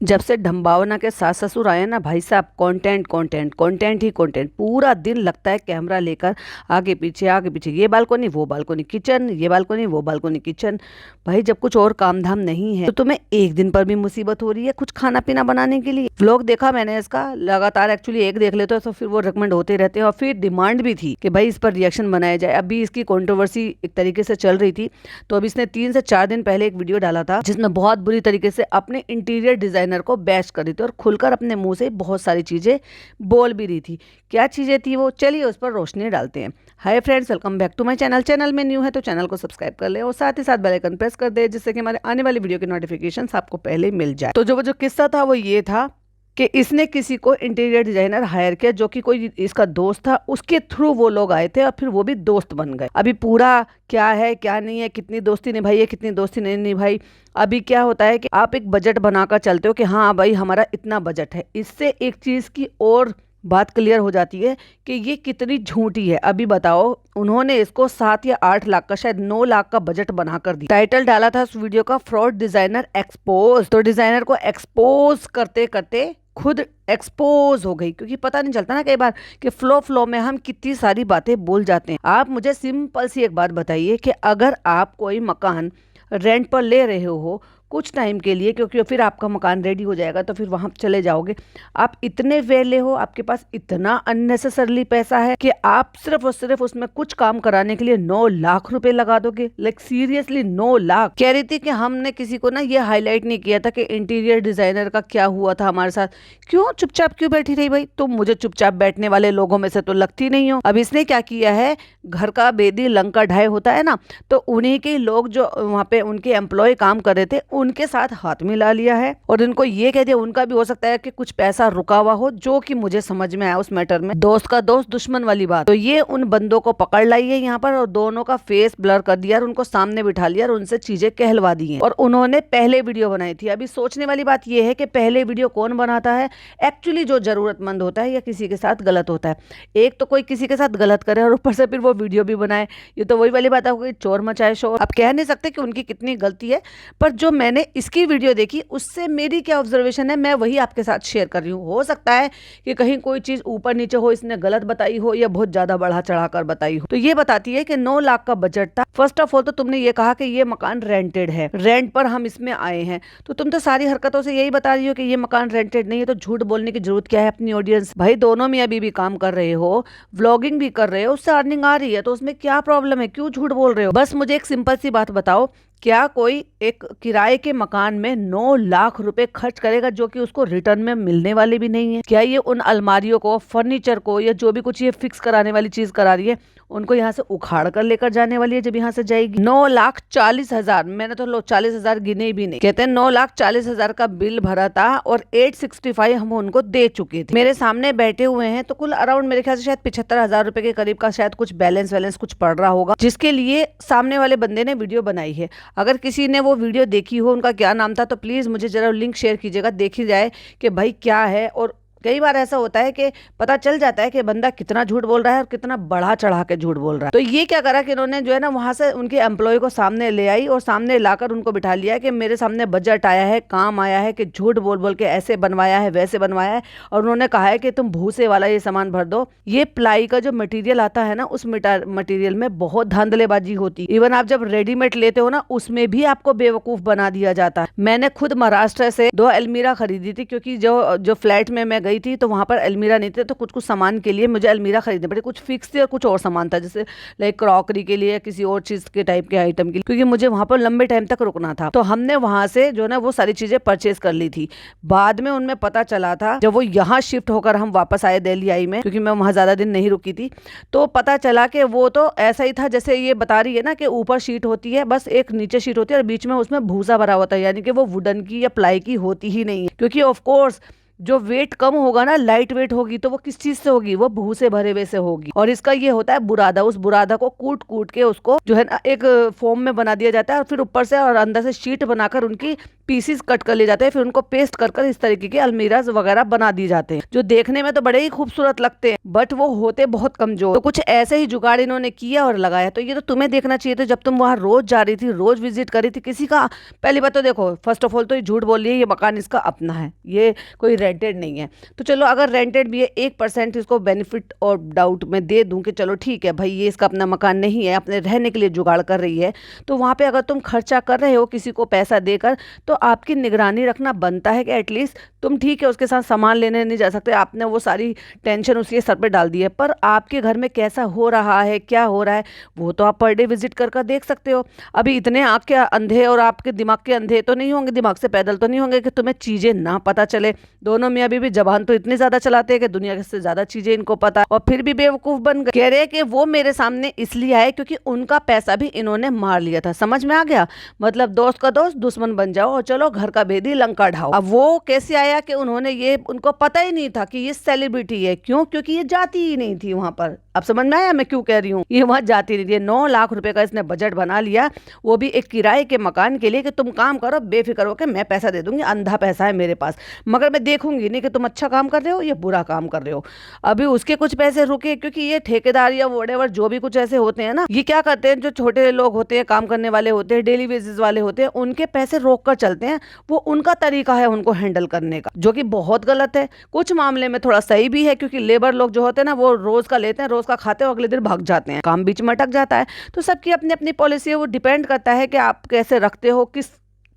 जब से ढम्बावना के सास ससुर आए ना भाई साहब, कंटेंट कंटेंट कंटेंट ही कंटेंट। पूरा दिन लगता है कैमरा लेकर आगे पीछे, ये बालकोनी वो बालकोनी किचन, ये बालकोनी वो बालकोनी किचन। भाई जब कुछ और काम धाम नहीं है तो तुम्हें एक दिन पर भी मुसीबत हो रही है कुछ खाना पीना बनाने के लिए। व्लॉग देखा मैंने इसका लगातार, एक्चुअली एक देख लेते हो तो फिर वो रिकमेंड होते रहते हैं, और फिर डिमांड भी थी कि भाई इस पर रिएक्शन बनाया जाए। अभी इसकी कंट्रोवर्सी एक तरीके से चल रही थी, तो अभी इसने 3 से 4 दिन पहले एक वीडियो डाला था जिसमें बहुत बुरी तरीके से अपने इंटीरियर डिजाइनर को बैश कर रही थी और खुलकर अपने मुंह से बहुत सारी चीजें बोल भी रही थी। क्या चीजें थी वो, चलिए उस पर रोशनी डालते हैं। Hi friends, welcome back to my channel. Channel में न्यू है तो चैनल को सब्सक्राइब कर ले और साथ ही साथ बेल आइकन प्रेस कर दे, जिससे कि हमारे आने वाली वीडियो की नोटिफिकेशन आपको पहले मिल जाए। तो जो किस्सा था वो ये था कि इसने किसी को इंटीरियर डिजाइनर हायर किया, जो कि कोई इसका दोस्त था, उसके थ्रू वो लोग आए थे और फिर वो भी दोस्त बन गए। अभी पूरा क्या है क्या नहीं है, कितनी दोस्ती निभाई है कितनी दोस्ती नहीं निभाई। अभी क्या होता है कि आप एक बजट बनाकर चलते हो कि हाँ भाई हमारा इतना बजट है, इससे एक चीज की और बात क्लियर हो जाती है कि ये कितनी झूठी है। अभी बताओ, उन्होंने इसको 7 या 8 लाख का, शायद 9 लाख का बजट बनाकर दिया। टाइटल डाला था उस वीडियो का, फ्रॉड डिजाइनर एक्सपोज। तो डिजाइनर को एक्सपोज करते करते खुद एक्सपोज हो गई, क्योंकि पता नहीं चलता ना कई बार कि फ्लो में हम कितनी सारी बातें बोल जाते हैं। आप मुझे सिंपल सी एक बात बताइए कि अगर आप कोई मकान रेंट पर ले रहे हो कुछ टाइम के लिए, क्योंकि फिर आपका मकान रेडी हो जाएगा तो फिर वहां चले जाओगे, आप इतने वेले हो, आपके पास इतना अननेसेसरली पैसा है कि आप सिर्फ और सिर्फ उसमें कुछ काम कराने के लिए 9 लाख रुपए लगा दोगे। Like seriously 9 lakh. कह रही थी कि हमने किसी को ना ये हाईलाइट नहीं किया था कि इंटीरियर डिजाइनर का क्या हुआ था हमारे साथ। क्यों चुपचाप क्यों बैठी रही भाई तुम? मुझे चुपचाप बैठने वाले लोगों में से तो लगती नहीं हो। अब इसने क्या किया है, घर का बेदी लंका ढाई होता है ना, तो उन्हीं के लोग जो वहां पे उनके एम्प्लॉय काम कर रहे थे उनके साथ हाथ मिला लिया है और इनको ये कह दिया उनका भी हो सकता है कि कुछ पैसा रुका हुआ हो, जो कि मुझे समझ में आया उस मैटर में। दोस्त का दोस्त दुश्मन वाली बात। तो ये उन बंदों को पकड़ लाई है यहाँ पर और दोनों का फेस ब्लर कर दिया और उनको सामने बिठा लिया और उनसे चीजें कहलवा दी हैं। और उन्होंने पहले वीडियो बनाई थी। अभी सोचने वाली बात यह है कि पहले वीडियो कौन बनाता है? एक्चुअली जो जरूरतमंद होता है या किसी के साथ गलत होता है। एक तो कोई किसी के साथ गलत करे और ऊपर से फिर वो वीडियो भी बनाए, ये तो वही वाली बात है, चोर मचाए शोर। अब कह नहीं सकते कि उनकी कितनी गलती है, पर जो मैंने इसकी वीडियो देखी उससे मेरी क्या ऑब्जर्वेशन है मैं वही आपके साथ शेयर कर रही हूँ। हो सकता है कि कहीं कोई चीज ऊपर नीचे हो, इसने गलत बताई हो या बहुत ज्यादा बढ़ा चढ़ाकर बताई हो। तो ये बताती है कि 9 लाख का बजट था। फर्स्ट ऑफ ऑल तो तुमने ये कहा कि ये मकान रेंटेड है, रेंट पर हम इसमें आए हैं, तो तुम तो सारी हरकतों से यही बता रही हो कि ये मकान रेंटेड नहीं है, तो झूठ बोलने की जरूरत क्या है अपनी ऑडियंस? भाई दोनों में अभी भी काम कर रहे हो, व्लॉगिंग भी कर रहे हो, उससे अर्निंग आ रही है, तो उसमें क्या प्रॉब्लम है? क्यों झूठ बोल रहे हो? बस मुझे एक सिंपल सी बात बताओ, क्या कोई एक किराए के मकान में 9 लाख रुपए खर्च करेगा जो कि उसको रिटर्न में मिलने वाले भी नहीं है? क्या ये उन अलमारियों को, फर्नीचर को, या जो भी कुछ ये फिक्स कराने वाली चीज करा रही है उनको यहाँ से उखाड़ कर लेकर जाने वाली है जब यहाँ से जाएगी? 9,40,000, मैंने तो 40,000 गिने भी नहीं। कहते हैं 9,40,000 का बिल भरा था और 865 हम उनको दे चुके थे। मेरे सामने बैठे हुए हैं, तो कुल अराउंड मेरे ख्याल से शायद 75,000 रुपए के करीब का शायद कुछ बैलेंस कुछ पड़ रहा होगा, जिसके लिए सामने वाले बंदे ने वीडियो बनाई है। अगर किसी ने वो वीडियो देखी हो, उनका क्या नाम था, तो प्लीज मुझे जरा लिंक शेयर कीजिएगा, देखी जाए कि भाई क्या है। और कई बार ऐसा होता है कि पता चल जाता है कि बंदा कितना झूठ बोल रहा है और कितना बढ़ा चढ़ा के झूठ बोल रहा है। तो ये क्या करा कि इन्होंने जो है ना वहां से उनके एम्प्लॉय को सामने ले आई और सामने लाकर उनको बिठा लिया कि मेरे सामने बजट आया है, काम आया है, कि झूठ बोल बोल के ऐसे बनवाया है वैसे बनवाया है, और उन्होंने कहा है कि तुम भूसे वाला ये सामान भर दो। ये प्लाई का जो मटेरियल आता है ना, उस मटेरियल में बहुत धांधलेबाजी होती है। इवन आप जब रेडीमेड लेते हो ना, उसमें भी आपको बेवकूफ बना दिया जाता है। मैंने खुद महाराष्ट्र से 2 अलमीरा खरीदी थी, क्योंकि जो फ्लैट में मैं गई थी तो वहां पर अलमीरा नहीं थे, तो कुछ सामान के लिए मुझे अलमीरा खरीदनी पड़ी। कुछ फिक्स थी और कुछ और सामान था, जैसे लाइक क्रॉकरी के लिए, किसी और चीज के टाइप के आइटम के लिए, क्योंकि मुझे वहां पर लंबे टाइम तक रुकना था। तो हमने वहां से जो ना वो सारी चीजें परचेज कर ली थी। बाद में उनमें पता चला था, जब वो यहाँ शिफ्ट होकर हम वापस आए दिल्ली आई में, क्योंकि मैं वहां ज्यादा दिन नहीं रुकी थी, तो पता चला कि वो तो ऐसा ही था जैसे ये बता रही है ना कि ऊपर शीट होती है, बस एक नीचे शीट होती है और बीच में उसमें भूसा भरा होता है, यानी कि वो वुडन की या प्लाई की होती ही नहीं है। क्योंकि ऑफकोर्स जो वेट कम होगा ना, लाइट वेट होगी, तो वो किस चीज से होगी? वो भूसे भरे हुए से होगी। और इसका ये होता है बुरादा, उस बुरादा को कूट कूट के उसको जो है ना एक फॉर्म में बना दिया जाता है और फिर ऊपर से और अंदर से शीट बनाकर उनकी पीसीस कट कर ले जाते हैं, फिर उनको पेस्ट कर कर इस तरीके के अलमीराज वगैरह बना दी जाते हैं, जो देखने में तो बड़े ही खूबसूरत लगते हैं बट वो होते बहुत कमजोर। तो कुछ ऐसे ही जुगाड़ इन्होंने किया और लगाया। तो ये तो तुम्हें देखना चाहिए था जब तुम वहां रोज जा रही थी, रोज विजिट कर रही थी। किसी का पहली बात तो देखो, फर्स्ट ऑफ ऑल तो ये झूठ बोल रही है, ये मकान इसका अपना है, ये कोई रेंटेड नहीं है। तो चलो अगर रेंटेड भी है 1% इसको बेनिफिट और डाउट में दे दूं कि चलो ठीक है भाई, ये इसका अपना मकान नहीं है, अपने रहने के लिए जुगाड़ कर रही है। तो वहां पे अगर तुम खर्चा कर रहे हो किसी को पैसा देकर, तो आपकी निगरानी रखना बनता है कि एटलीस्ट तुम ठीक है उसके साथ सामान लेने नहीं जा सकते, आपने वो सारी टेंशन उसके सर पे डाल दी है, पर आपके घर में कैसा हो रहा है, क्या हो रहा है, वो तो आप पर डे विजिट कर कर देख सकते हो। अभी इतने आँख के अंधे और आपके दिमाग के अंधे तो नहीं होंगे, दिमाग से पैदल तो नहीं होंगे कि तुम्हें चीज़ें ना पता चले। दोनों में अभी भी जबान तो इतनी ज़्यादा चलाते हैं कि दुनिया से ज़्यादा चीज़ें इनको पता, और फिर भी बेवकूफ़ बन गए। कह रहे हैं कि वो मेरे सामने इसलिए आए क्योंकि उनका पैसा भी इन्होंने मार लिया था। समझ में आ गया? मतलब दोस्त का दोस्त दुश्मन बन जाओ और चलो घर का भेदी लंका ढाओ। अब वो कैसे आया कि उन्होंने ये, उनको पता ही नहीं था कि ये सेलिब्रिटी है। क्यों? क्योंकि ये जाती ही नहीं थी वहां पर। अब समझ में आया मैं क्यों कह रही हूँ? ये वहां जाती नहीं थी। 9 लाख रुपए का इसने बजट बना लिया, वो भी एक किराए के मकान के लिए कि तुम काम करो बेफिक्र हो के, मैं पैसा दे दूंगी, अंधा पैसा है मेरे पास, मगर मैं देखूंगी नहीं कि तुम अच्छा काम कर रहे हो या बुरा काम कर रहे हो। अभी उसके कुछ पैसे रुके क्योंकि ये ठेकेदार या वोडेवर जो भी कुछ ऐसे होते हैं ना, ये क्या करते हैं, जो छोटे लोग होते हैं, काम करने वाले होते हैं, डेली बेसिस वाले होते हैं, उनके पैसे रोक कर चलते हैं। वो उनका तरीका है उनको हैंडल करने का, जो कि बहुत गलत है। कुछ मामले में थोड़ा सही भी है क्योंकि लेबर लोग जो होते हैं ना, वो रोज का लेते हैं, रोज का खाते हैं, अगले दिन भाग जाते हैं, काम बीच में अटक जाता है। तो सबकी अपनी अपनी पॉलिसी है, वो डिपेंड करता है कि आप कैसे रखते हो, किस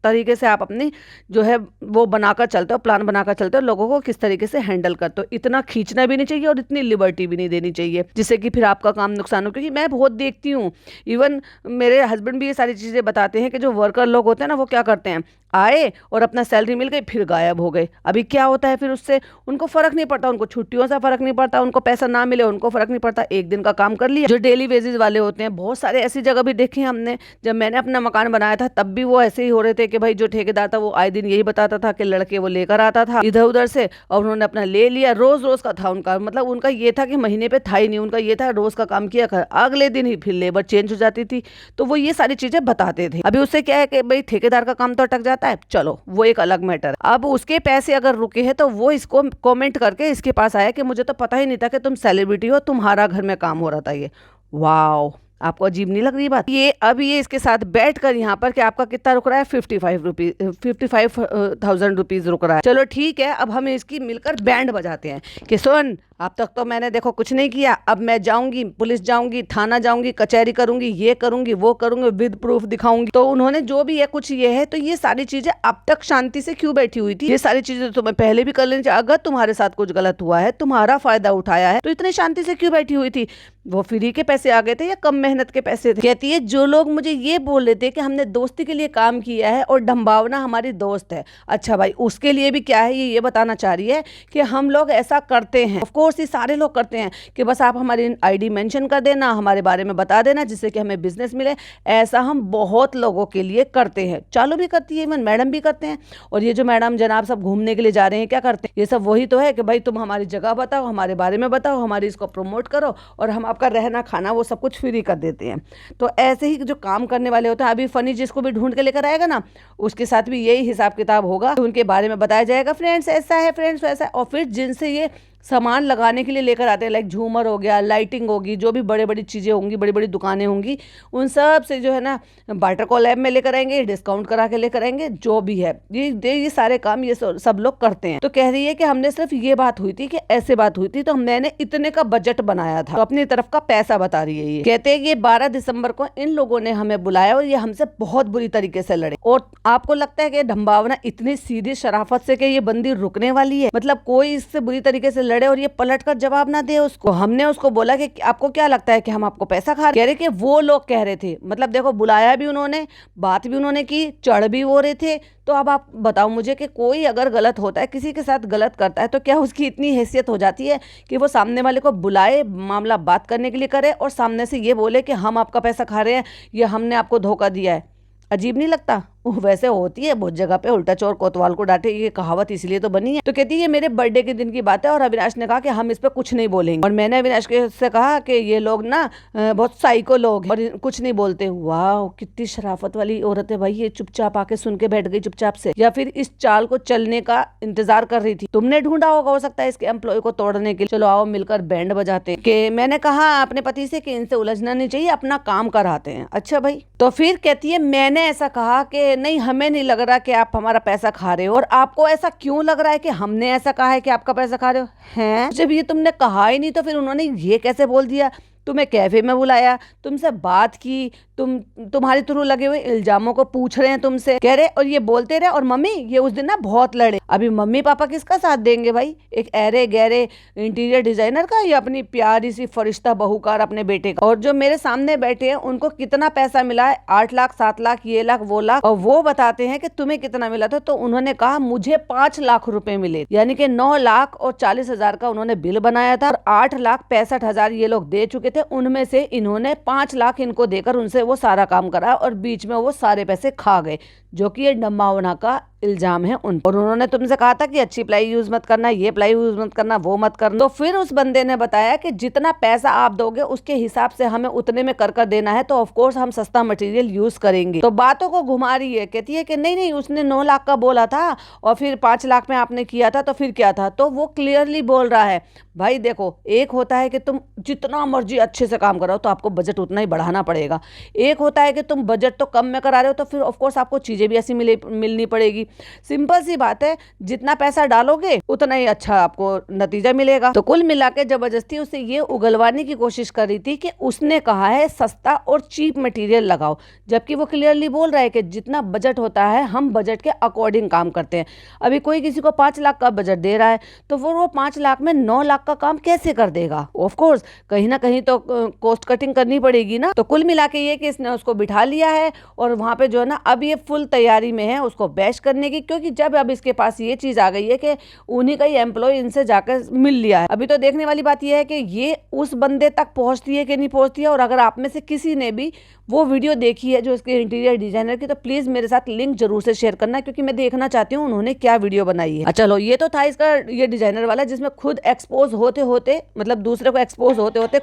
तरीके से आप अपनी जो है वो बनाकर चलते हो, प्लान बनाकर चलते हो, लोगों को किस तरीके से हैंडल करते हो। इतना खींचना भी नहीं चाहिए और इतनी लिबर्टी भी नहीं देनी चाहिए जिससे कि फिर आपका काम नुकसान हो। क्योंकि मैं बहुत देखती हूँ, इवन मेरे हस्बैंड भी ये सारी चीज़ें बताते हैं कि जो वर्कर लोग होते हैं ना, वो क्या करते हैं, आए और अपना सैलरी मिल गई फिर गायब हो गए। अभी क्या होता है फिर उससे उनको फर्क नहीं पड़ता, उनको छुट्टियों से फर्क नहीं पड़ता, उनको पैसा ना मिले उनको फर्क नहीं पड़ता, एक दिन का काम कर लिया। जो डेली वेजेस वाले होते हैं, बहुत सारे ऐसी जगह भी देखी हमने। जब मैंने अपना मकान बनाया था तब भी वो ऐसे ही हो रहे थे कि भाई जो ठेकेदार था वो आए दिन यही बताता था कि लड़के वो लेकर आता था इधर उधर से, और उन्होंने अपना ले लिया। रोज रोज का था उनका, मतलब उनका ये था कि महीने पे था ही नहीं, उनका ये था रोज का काम किया कर, अगले दिन ही फिर लेबर चेंज हो जाती थी। तो वो ये सारी चीजें बताते थे। अभी उससे क्या है कि भाई ठेकेदार का काम तो अटक जाता है, चलो वो एक अलग मैटर है। अब उसके पैसे अगर रुके हैं तो वो इसको कमेंट करके इसके पास आया कि मुझे तो पता ही नहीं था कि तुम सेलिब्रिटी हो, तुम्हारा घर में काम हो रहा था। ये वाओ, आपको अजीब नहीं लग रही बात? ये अब ये इसके साथ बैठ कर यहाँ पर कि आपका कितना रुक रहा है, 55,000 रुपीज रुक रहा है। चलो ठीक है, अब हम इसकी मिलकर बैंड बजाते हैं कि सुन, अब तक तो मैंने देखो कुछ नहीं किया, अब मैं जाऊंगी, पुलिस जाऊंगी, थाना जाऊंगी, कचहरी करूंगी, ये करूंगी, वो करूंगी, विद प्रूफ दिखाऊंगी। तो उन्होंने जो भी है कुछ ये है, तो ये सारी चीजें अब तक शांति से क्यों बैठी हुई थी? ये सारी चीजें तुम्हें पहले भी कर लेनी चाहिए। अगर तुम्हारे साथ कुछ गलत हुआ है, तुम्हारा फायदा उठाया है, तो इतनी शांति से क्यों बैठी हुई थी? वो फ्री के पैसे आ गए थे या कम मेहनत के पैसे थे? कहती है जो लोग मुझे ये बोल रहे थे कि हमने दोस्ती के लिए काम किया है और डम्बावना हमारी दोस्त है, अच्छा भाई उसके लिए भी क्या है, ये बताना चाह रही है कि हम लोग ऐसा करते हैं। ऑफ कोर्स ये सारे लोग करते हैं कि बस आप हमारी आईडी मेंशन कर देना, हमारे बारे में बता देना जिससे कि हमें बिजनेस मिले। ऐसा हम बहुत लोगों के लिए करते हैं, चालू भी करती है, इवन मैडम भी करते हैं। और ये जो मैडम जनाब सब घूमने के लिए जा रहे हैं, क्या करते हैं? ये सब वही तो है कि भाई तुम हमारी जगह बताओ, हमारे बारे में बताओ, हमारी इसको प्रमोट करो और हम आपका रहना खाना वो सब कुछ फ्री कर देते हैं। तो ऐसे ही जो काम करने वाले होते हैं, अभी फनी जिसको भी ढूंढ के लेकर आएगा ना, उसके साथ भी यही हिसाब किताब होगा, उनके बारे में बताया जाएगा, फ्रेंड्स ऐसा है, फ्रेंड्स वैसा है। और फिर जिनसे ये सामान लगाने के लिए लेकर आते हैं, लाइक झूमर हो गया, लाइटिंग होगी, जो भी बड़े बड़ी चीज़ें होंगी, बड़ी बड़ी दुकानें होंगी, उन सब से जो है ना बाटर को लैब में लेकर आएंगे, डिस्काउंट करा के लेकर आएंगे, जो भी है ये सारे काम ये सब लोग करते हैं। तो कह रही है कि हमने सिर्फ ये बात हुई थी कि ऐसे बात हुई थी, तो मैंने इतने का बजट बनाया था, तो अपनी तरफ का पैसा बता रही है। ये कहते हैं कि 12 दिसंबर को इन लोगों ने हमें बुलाया और ये हमसे बहुत बुरी तरीके से लड़े। और आपको लगता है कि ढम्बावना इतनी सीधी शराफत से कि ये बंदी रुकने वाली है? मतलब कोई इससे बुरी तरीके से लड़े और ये पलट कर जवाब ना दे उसको। हमने उसको बोला कि आपको क्या लगता है कि हम आपको पैसा खा रहे? कह रहे कि वो लोग कह रहे थे, मतलब देखो बुलाया भी उन्होंने, बात भी उन्होंने की, चढ़ भी हो रहे थे। तो अब आप बताओ मुझे कि कोई अगर गलत होता है, किसी के साथ गलत करता है, तो क्या उसकी इतनी हैसियत हो जाती है कि वो सामने वाले को बुलाए, मामला बात करने के लिए करे और सामने से ये बोले कि हम आपका पैसा खा रहे हैं या हमने आपको धोखा दिया है? अजीब नहीं लगता? वैसे होती है बहुत जगह पे, उल्टा चोर कोतवाल को डांटे, ये कहावत इसलिए तो बनी है। तो कहती है ये मेरे बर्थडे के दिन की बात है और अविनाश ने कहा कि हम इस पे कुछ नहीं बोलेंगे। और मैंने अविनाश से कहा कि ये लोग ना बहुत साइको लोग हैं और कुछ नहीं बोलते। वाह कितनी शराफत वाली औरत है भाई, ये चुपचाप आके सुन के बैठ गई चुपचाप से, या फिर इस चाल को चलने का इंतजार कर रही थी। तुमने ढूंढा होगा हो सकता है इसके एम्प्लॉय को तोड़ने के लिए। चलो आओ मिलकर बैंड बजाते हैं। कि मैंने कहा अपने पति से कि इनसे उलझना नहीं चाहिए, अपना काम कराते हैं। अच्छा भाई। तो फिर कहती है मैंने ऐसा कहा कि नहीं हमें नहीं लग रहा कि आप हमारा पैसा खा रहे हो। और आपको ऐसा क्यों लग रहा है कि हमने ऐसा कहा है कि आपका पैसा खा रहे हो हैं? जब ये तुमने कहा ही नहीं तो फिर उन्होंने ये कैसे बोल दिया? तुम्हें कैफे में बुलाया, तुमसे बात की, तुम्हारे थ्रू लगे हुए इल्जामों को पूछ रहे हैं तुमसे, कह रहे और ये बोलते रहे। और मम्मी ये उस दिन ना बहुत लड़े। अभी मम्मी पापा किसका साथ देंगे भाई, एक ऐरे गहरे इंटीरियर डिजाइनर का या अपनी प्यारी सी फरिश्ता बहुकार अपने बेटे का? और जो मेरे सामने बैठे हैं उनको कितना पैसा मिला है, 8 लाख 7 लाख ये लाख वो लाख, और वो बताते हैं कि तुम्हें कितना मिला था। तो उन्होंने कहा मुझे 5 लाख रुपए मिले, यानी कि 9 लाख और 40 हजार का उन्होंने बिल बनाया था और 8 लाख 65 हजार ये लोग दे चुके थे। उनमें से इन्होंने 5 लाख इनको देकर उनसे वो सारा काम करा और बीच में वो सारे पैसे खा गए, जो कि ये डम्मावना का इल्जाम है उन। और उन्होंने तुमसे कहा था कि अच्छी प्लाई यूज मत करना, ये प्लाई यूज मत करना, वो मत करना। तो फिर उस बंदे ने बताया कि जितना पैसा आप दोगे उसके हिसाब से हमें उतने में कर देना है, तो ऑफ कोर्स हम सस्ता मटेरियल यूज करेंगे। तो बातों को घुमा रही है, कहती है कि नहीं नहीं उसने 9 लाख का बोला था और फिर 5 लाख में आपने किया था, तो फिर क्या था? तो वो क्लियरली बोल रहा है भाई देखो, एक होता है कि तुम जितना मर्जी अच्छे से काम कराओ तो आपको बजट उतना ही बढ़ाना पड़ेगा, एक होता है कि तुम बजट तो कम में करा रहे हो तो फिर ऑफ कोर्स आपको चीजें भी ऐसी मिलनी पड़ेगी। सिंपल सी बात है, जितना पैसा डालोगे उतना ही अच्छा आपको नतीजा मिलेगा। तो कुल मिला के जबरदस्ती उसे ये उगलवाने की कोशिश कर रही थी कि उसने कहा है सस्ता और चीप मटेरियल लगाओ, जबकि वो क्लियरली बोल रहा है कि जितना बजट होता है हम बजट के अकॉर्डिंग काम करते हैं। अभी कोई किसी को 5 लाख का बजट दे रहा है तो वो 5 लाख में 9 लाख का काम कैसे कर देगा? ऑफ कोर्स कहीं ना कहीं तो कॉस्ट कटिंग करनी पड़ेगी ना। तो कुल मिला के ये कि इसने उसको बिठा लिया है और वहां पे जो है ना अब ये फुल तैयारी में है उसको बैश करने की, क्योंकि जब अब इसके पास ये चीज आ गई है कि उन्हीं का ही एम्प्लॉय इनसे जाकर मिल लिया है। अभी तो देखने वाली बात यह है कि ये उस बंदे तक पहुंचती है कि नहीं पहुंचती है। और अगर आप में से किसी ने भी वो वीडियो देखी है जो इसके इंटीरियर डिजाइनर की, तो प्लीज मेरे साथ लिंक जरूर से शेयर करना, क्योंकि मैं देखना चाहती हूँ उन्होंने क्या वीडियो बनाई है। चलो ये तो था इसका ये डिजाइनर वाला, जिसमें खुद एक्सपोज होते होते मतलब दूसरे को एक्सपोज होते होते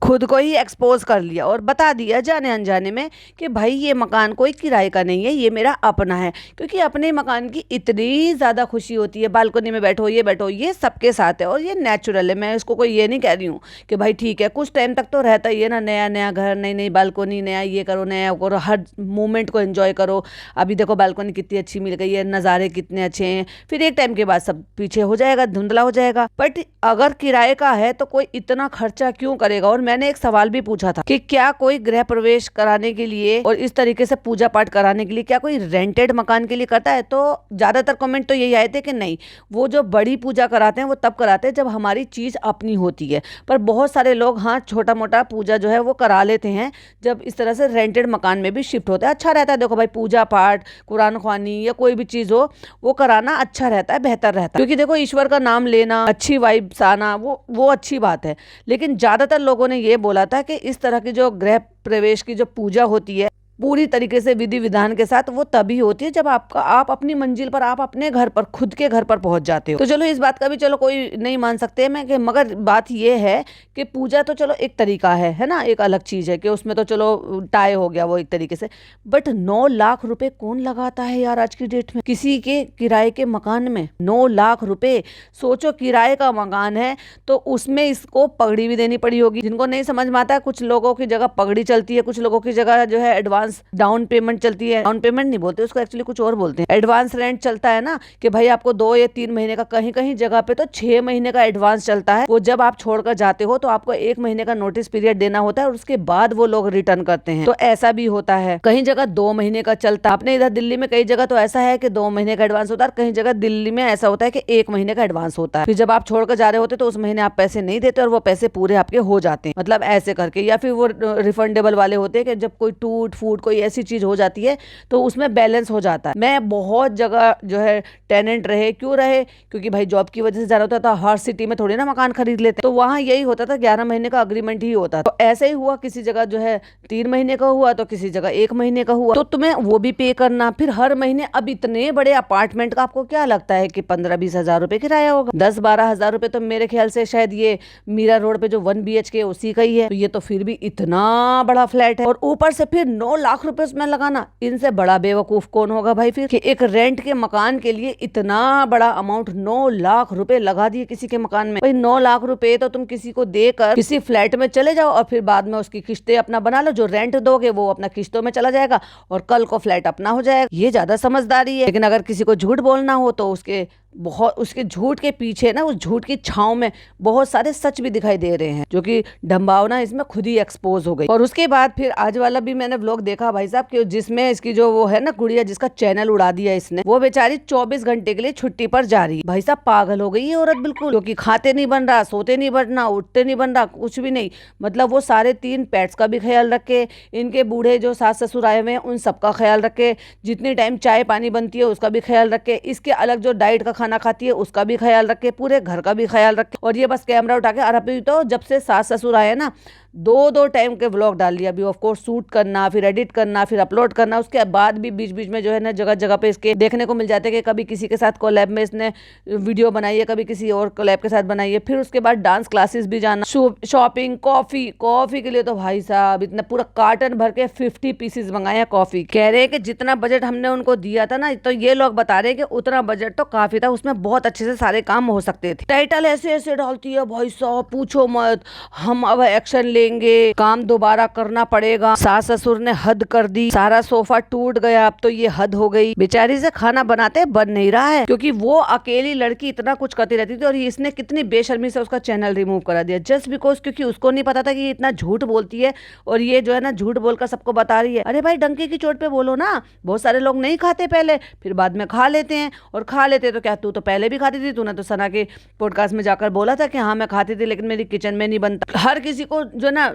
खुद को ही एक्सपोज कर लिया और बता दिया जाने अनजाने में कि भाई ये मकान कोई किराए का नहीं है, ये मेरा अपना है। क्योंकि अपने मकान की इतनी ज्यादा खुशी होती है, बालकनी में बैठो ये सबके साथ है और ये नेचुरल है। मैं इसको कोई ये नहीं कह रही हूँ कि भाई ठीक है कुछ टाइम तक तो रहता ही है ना, नया नया घर, नई नई बालकनी, नया ये करो नया करो, हर मोमेंट को एंजॉय करो। अभी देखो बालकनी कितनी अच्छी मिल गई है, नज़ारे कितने अच्छे हैं, फिर एक टाइम के बाद सब पीछे हो जाएगा, धुंधला हो जाएगा। बट अगर किराए का है तो कोई इतना खर्चा क्यों करेगा? और मैंने एक सवाल भी पूछा था कि क्या कोई गृह प्रवेश कराने के लिए और इस तरीके से पूजा पाठ कराने के लिए क्या कोई रेंटेड मकान के लिए करता है? तो ज्यादातर कमेंट तो यही आए थे कि नहीं, वो जो बड़ी पूजा कराते हैं वो तब कराते हैं जब हमारी चीज अपनी होती है। पर बहुत सारे लोग हाँ छोटा मोटा पूजा जो है वो करा लेते हैं जब इस तरह से रेंटेड मकान में भी शिफ्ट होता है। अच्छा रहता है, देखो भाई पूजा पाठ, कुरान ख्वानी या कोई भी चीज हो वो कराना अच्छा रहता है, बेहतर रहता है। क्योंकि देखो ईश्वर का नाम लेना, अच्छी वाइब्स आना, वो अच्छी बात है। लेकिन ज्यादातर लोगों ने ये बोला था कि इस तरह की जो गृह प्रवेश की जो पूजा होती है पूरी तरीके से विधि विधान के साथ, वो तभी होती है जब आप अपनी मंजिल पर, आप अपने घर पर, खुद के घर पर पहुंच जाते हो। तो चलो इस बात का भी चलो कोई नहीं मान सकते मैं कि, मगर बात ये है कि पूजा तो चलो एक तरीका है ना, एक अलग चीज है कि उसमें तो चलो टाई हो गया वो एक तरीके से। बट 9 लाख रुपए कौन लगाता है यार आज की डेट में किसी के किराए के मकान में? 9 लाख रुपए, सोचो किराए का मकान है तो उसमें इसको पगड़ी भी देनी पड़ी होगी। जिनको नहीं समझ में आता है, कुछ लोगों की जगह पगड़ी चलती है, कुछ लोगों की जगह जो है एडवांस डाउन पेमेंट चलती है। डाउन पेमेंट नहीं बोलते उसको, एक्चुअली कुछ और बोलते हैं। एडवांस रेंट चलता है ना कि भाई आपको 2 या 3 महीने का, कहीं कहीं जगह पे तो 6 महीने का एडवांस चलता है। वो जब आप छोड़कर जाते हो तो आपको 1 महीने का नोटिस पीरियड देना होता है और उसके बाद वो लोग रिटर्न करते हैं। तो ऐसा भी होता है, कहीं जगह 2 महीने का चलता है। अपने इधर दिल्ली में कई जगह तो ऐसा है कि 2 महीने का एडवांस होता है, कहीं जगह दिल्ली में ऐसा होता है कि 1 महीने का एडवांस होता है। फिर जब आप छोड़कर जा रहे होते तो उस महीने आप पैसे नहीं देते और वो पैसे पूरे आपके हो जाते हैं, मतलब ऐसे करके। या फिर वो रिफंडेबल वाले होते हैं कि जब कोई टूट फूट फूड कोई ऐसी चीज हो जाती है तो उसमें बैलेंस हो जाता है। मैं बहुत जगह जो है टेनेंट रहे, क्यों रहे, क्योंकि भाई जॉब की वजह से जाना होता था, हर सिटी में थोड़ी ना मकान खरीद लेते, तो वहाँ यही होता था 11 महीने का अग्रीमेंट ही होता। तो ऐसे ही हुआ, किसी जगह जो है 3 महीने का हुआ तो किसी जगह 1 महीने का हुआ, तो तुम्हें वो भी पे करना, फिर हर महीने। अब इतने बड़े अपार्टमेंट का आपको क्या लगता है कि 15-20 हजार रुपए किराया होगा? 10-12 हजार रुपए तो मेरे ख्याल से शायद ये मीरा रोड पे जो 1 BHK उसी का ही है। तो ये तो फिर भी इतना बड़ा फ्लैट है, और ऊपर से फिर 9 लाख रुपए उसमें लगाना। इनसे बड़ा बेवकूफ कौन होगा भाई फिर, कि एक रेंट के मकान के लिए इतना बड़ा अमाउंट 9 लाख रुपए लगा दिए किसी के मकान में। भाई 9 लाख रुपए तो तुम किसी को देकर किसी फ्लैट में चले जाओ और फिर बाद में उसकी किस्तें अपना बना लो, जो रेंट दोगे वो अपना किस्तों में चला जाएगा और कल को फ्लैट अपना हो जाएगा। ये ज्यादा समझदारी है। लेकिन अगर किसी को झूठ बोलना हो तो उसके झूठ के पीछे ना, उस झूठ की छांव में बहुत सारे सच भी दिखाई दे रहे हैं, जो कि डम्बावना इसमें खुद ही एक्सपोज हो गई। और उसके बाद फिर आज वाला भी मैंने व्लॉग देखा भाई साहब, कि जिसमें इसकी जो वो है ना गुड़िया, जिसका चैनल उड़ा दिया इसने, वो बेचारी 24 घंटे के लिए छुट्टी पर जा रही है। भाई साहब पागल हो गई है औरत बिल्कुल, क्योंकि खाते नहीं बन रहा, सोते नहीं बनना, उठते नहीं बन रहा, कुछ भी नहीं। मतलब वो सारे 3 पेट्स का भी ख्याल रखे, इनके बूढ़े जो सास ससुर आए हुए हैं उन सबका ख्याल रखे, जितनी टाइम चाय पानी बनती है उसका भी ख्याल रखे, इसके अलग जो डाइट का खाना खाती है उसका भी ख्याल रखे, पूरे घर का भी ख्याल रखे। और ये बस कैमरा उठा के, और अभी तो जब से सास ससुर आए ना 2-2 टाइम के व्लॉग डाल लिया। अभी ऑफ कोर्स शूट करना, फिर एडिट करना, फिर अपलोड करना, उसके बाद भी बीच बीच में जो है ना जगह जगह पे इसके देखने को मिल जाते हैं कि कभी किसी के साथ कोलैब में इसने वीडियो बनाई है, कभी किसी और कोलैब के साथ बनाई है। फिर उसके बाद डांस क्लासेस भी जाना, शॉपिंग, कॉफी के लिए तो भाई साहब इतना पूरा कार्टन भर के 50 पीसेस मंगाया कॉफी। कह रहे हैं कि जितना बजट हमने उनको दिया था ना, तो ये लोग बता रहे हैं कि उतना बजट तो काफी था, उसमें बहुत अच्छे से सारे काम हो सकते थे। टाइटल ऐसे ऐसे डालती है भाई साहब, पूछो मत, हम अब एक्शन लेंगे, काम दोबारा करना पड़ेगा, सास ससुर ने हद कर दी, सारा सोफा टूट गया, अब तो ये हद हो गई। बेचारी से खाना बनाते बन नहीं रहा है, क्योंकि वो अकेली लड़की इतना कुछ करती रहती थी, और इसने कितनी बेशर्मी से उसका चैनल रिमूव करा दिया, जस्ट बिकॉज क्योंकि उसको नहीं पता था कि ये इतना झूठ बोलती है, और ये जो है ना झूठ बोलकर सबको बता रही है। अरे भाई डंके की चोट पे बोलो ना। बहुत सारे लोग नहीं खाते पहले, फिर बाद में खा लेते हैं, और खा लेते तो क्या, तू तो पहले भी खाती थी, तूने तो सना के पॉडकास्ट में जाकर बोला था कि हाँ मैं खाती थी लेकिन मेरी किचन में नहीं बनता। हर किसी को जो ना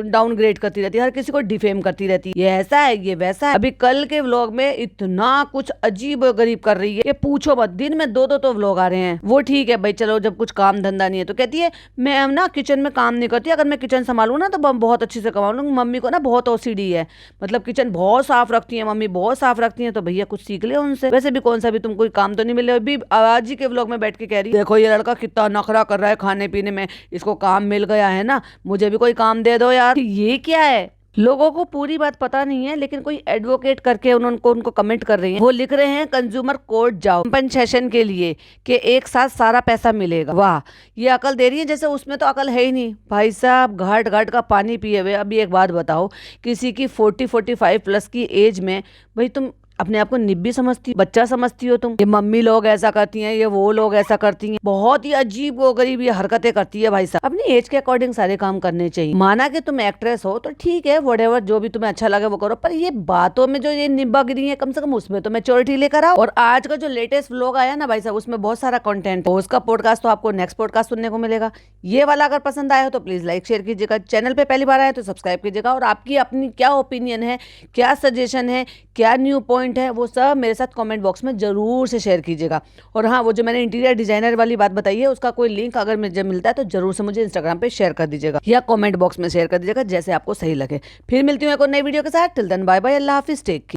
डाउनग्रेड करती रहती है, हर किसी को डिफेम करती रहती है, ये ऐसा है ये वैसा है। अभी कल के व्लॉग में इतना कुछ अजीब गरीब कर रही है कि पूछो मत। दिन में 2-2 तो व्लॉग आ रहे हैं। वो ठीक है भाई, चलो जब कुछ काम धंधा नहीं है तो कहती है मैं ना किचन में काम नहीं करती, अगर मैं किचन संभालू ना तो बहुत अच्छे से कमा लूंगी। मम्मी को ना बहुत OCD है, मतलब किचन बहुत साफ रखती है मम्मी, बहुत साफ रखती है, तो भैया कुछ सीख ले उनसे। वैसे भी कौन सा भी तुम कोई काम तो नहीं मिले। अभी आज ही के व्लॉग में बैठ के कह रही देखो ये लड़का कितना नखरा कर रहा है खाने पीने में, इसको काम मिल गया है ना, मुझे भी कोई काम दे दो यार। ये क्या है, लोगों को पूरी बात पता नहीं है, लेकिन कोई एडवोकेट करके उनको कमेंट कर रही है। वो लिख रहे हैं कंज्यूमर कोर्ट जाओ कंपनसेशन के लिए कि एक साथ सारा पैसा मिलेगा। वाह, ये अकल दे रही है, जैसे उसमें तो अकल है ही नहीं। भाई साहब घाट घाट का पानी पिए हुए। अभी एक बात बताओ, किसी की 40-45 प्लस की एज में भाई तुम अपने आप को निब्बी समझती हो, बच्चा समझती हो तुम। ये मम्मी लोग ऐसा करती हैं, ये वो लोग ऐसा करती हैं, बहुत ही अजीब वो गरीब ये हरकतें करती है। भाई साहब अपनी एज के अकॉर्डिंग सारे काम करने चाहिए। माना कि तुम एक्ट्रेस हो तो ठीक है, व्हाटएवर जो भी तुम्हें अच्छा लगे वो करो, पर ये बातों में जो ये निब्बागिरी है कम से कम उसमें तो मैच्योरिटी लेकर आओ। और आज का जो लेटेस्ट व्लॉग आया ना भाई साहब, उसमें बहुत सारा कंटेंट है। उसका पॉडकास्ट तो आपको नेक्स्ट पॉडकास्ट सुनने को मिलेगा। ये वाला अगर पसंद आया हो तो प्लीज लाइक शेयर कीजिएगा, चैनल पे पहली बार आए तो सब्सक्राइब कीजिएगा, और आपकी अपनी क्या ओपिनियन है, क्या सजेशन है, क्या न्यू पॉइंट है, वो सब मेरे साथ कमेंट बॉक्स में जरूर से शेयर कीजिएगा। और हाँ, वो जो मैंने इंटीरियर डिजाइनर वाली बात बताई है उसका कोई लिंक अगर मुझे मिलता है तो जरूर से मुझे इंस्टाग्राम पे शेयर कर दीजिएगा या कमेंट बॉक्स में शेयर कर दीजिएगा, जैसे आपको सही लगे। फिर मिलती हूँ एक और नई वीडियो के साथ। टिल देन बाय बाय, अल्लाह हाफिज, टेक केयर।